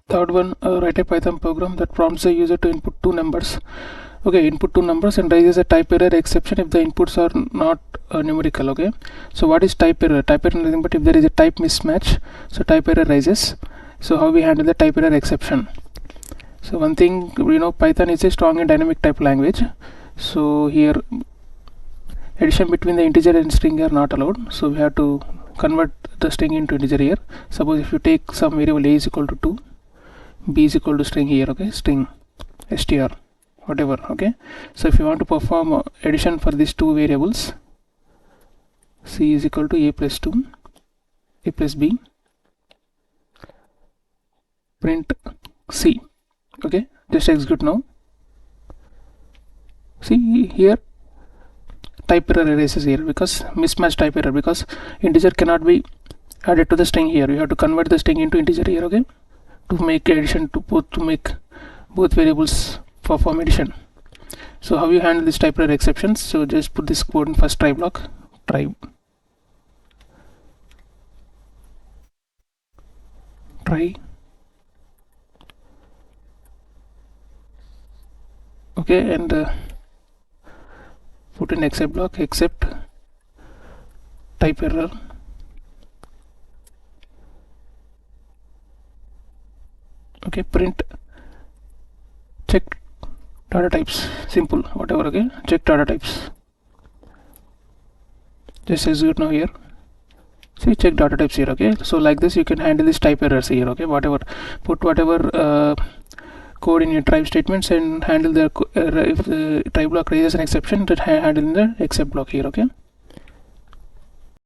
Third one, write a Python program that prompts the user to input two numbers. Okay, input two numbers and raises a type error exception if the inputs are not numerical. Okay, so what is type error? Type error is nothing but if there is a type mismatch, so type error rises. So how we handle the type error exception? So one thing, Python is a strong and dynamic type language. So here addition between the integer and string are not allowed, so we have to convert the string into integer here. Suppose if you take some variable a is equal to 2, b is equal to string here, okay, string str whatever. Okay, so if you want to perform addition for these two variables, c is equal to a plus 2, a plus b, print c. Okay, just execute now. See here, type error erases here because mismatch type error, because integer cannot be added to the string here. You have to convert the string into integer here, okay, to make addition to make both variables perform addition. So how you handle this type error exceptions? So just put this code in first try block, try, okay, and put in except block, except type error, okay, print check data types, simple, whatever. Okay, check data types, just execute now here. See, check data types here. Okay, so like this you can handle this type errors here. Okay, put whatever code in your try statements and handle the if the try block raises an exception, that handle in the except block here. Okay.